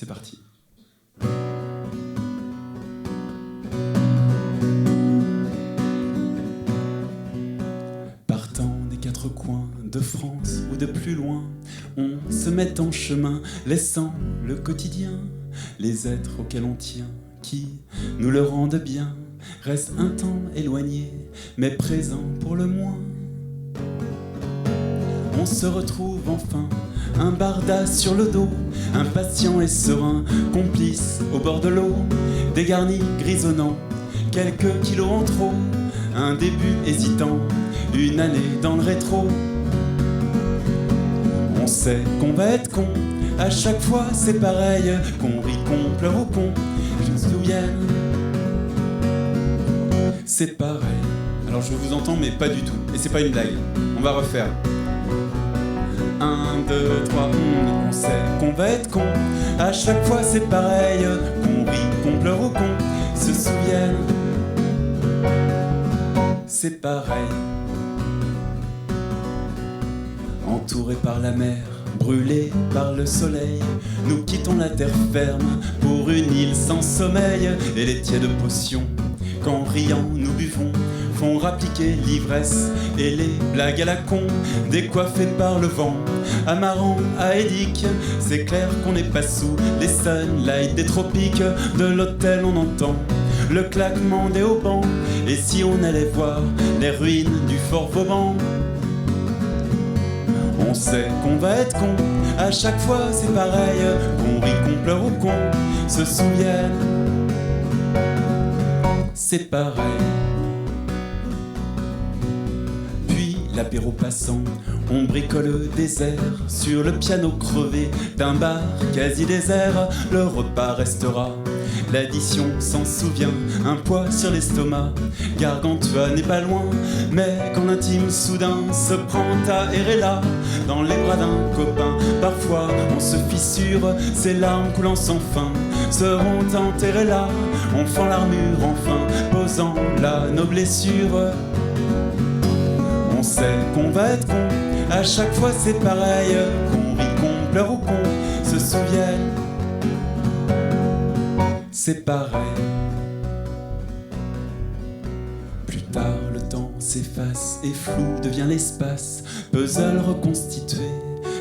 C'est parti. Partant des quatre coins de France ou de plus loin, on se met en chemin, laissant le quotidien. Les êtres auxquels on tient, qui nous le rendent bien, restent un temps éloignés, mais présents pour le moins. On se retrouve enfin, un barda sur le dos, impatient et serein, complice au bord de l'eau, dégarni, grisonnant, quelques kilos en trop, un début hésitant, une année dans le rétro. On sait qu'on va être con, à chaque fois c'est pareil, qu'on rit, qu'on pleure ou qu'on je me souvienne. C'est pareil. Alors je vous entends mais pas du tout, et c'est pas une blague, on va refaire. 1, 2, 3, on sait qu'on va être con, à chaque fois c'est pareil, qu'on rit, qu'on pleure ou qu'on se souvienne. C'est pareil. Entourés par la mer, brûlés par le soleil, nous quittons la terre ferme pour une île sans sommeil. Et les tièdes potions, qu'en riant nous buvons, font rappliquer l'ivresse et les blagues à la con, décoiffées par le vent, amarrant à Édic. C'est clair qu'on n'est pas sous les sunlights des tropiques. De l'hôtel on entend le claquement des haubans, et si on allait voir les ruines du fort Vauban? On sait qu'on va être con, à chaque fois c'est pareil, qu'on rit, qu'on pleure ou qu'on se souvienne. C'est pareil. Puis l'apéro passant, on bricole des airs sur le piano crevé d'un bar quasi désert. Le repas restera, l'addition s'en souvient, un poids sur l'estomac. Gargantua n'est pas loin, mais quand l'intime soudain se prend à errer là, dans les bras d'un copain, parfois on se fissure, ces larmes coulant sans fin seront enterrées là. On fend l'armure enfin, posant là nos blessures. On sait qu'on va être con, à chaque fois c'est pareil, qu'on rit, qu'on pleure ou qu'on se souvienne. C'est pareil. Plus tard le temps s'efface et flou devient l'espace, puzzle reconstitué,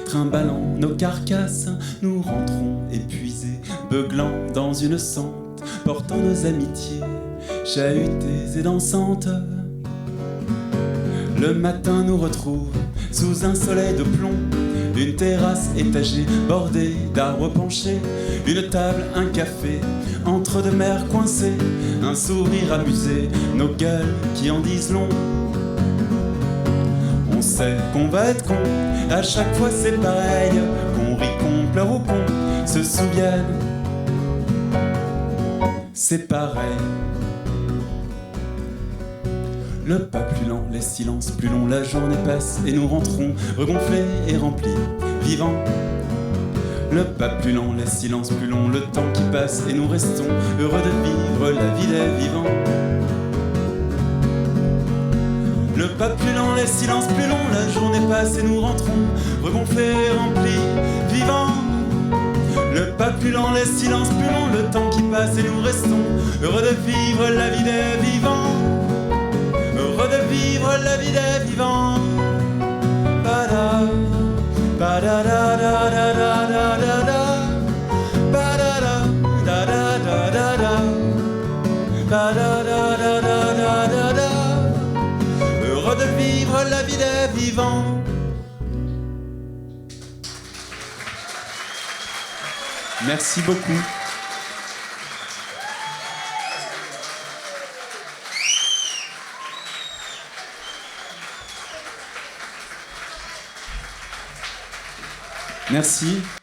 trimballant nos carcasses. Nous rentrons épuisés, beuglant dans une sente, portant nos amitiés, chahutées et dansantes. Le matin nous retrouve sous un soleil de plomb, une terrasse étagée bordée d'arbres penchés, une table, un café, entre deux mers coincées, un sourire amusé, nos gueules qui en disent long. On sait qu'on va être con, à chaque fois c'est pareil, qu'on rit, qu'on pleure ou qu'on se souvienne. C'est pareil. Le pas plus lent, les silences plus longs, la journée passe et nous rentrons regonflés et remplis, vivants. Le pas plus lent, les silences plus longs, le temps qui passe et nous restons heureux de vivre la vie des vivants. Le pas plus lent, les silences plus longs, la journée passe et nous rentrons regonflés et remplis, vivants. Le pas plus lent, les silences plus longs, le temps qui passe et nous restons heureux de vivre la vie des vivants. Heureux de vivre la vie des vivants. Ba-da, ba-da-da-da-da-da-da-da, ba-da-da, da-da-da-da-da, ba-da-da-da-da-da-da. Heureux de vivre la vie des vivants. Merci beaucoup. Merci.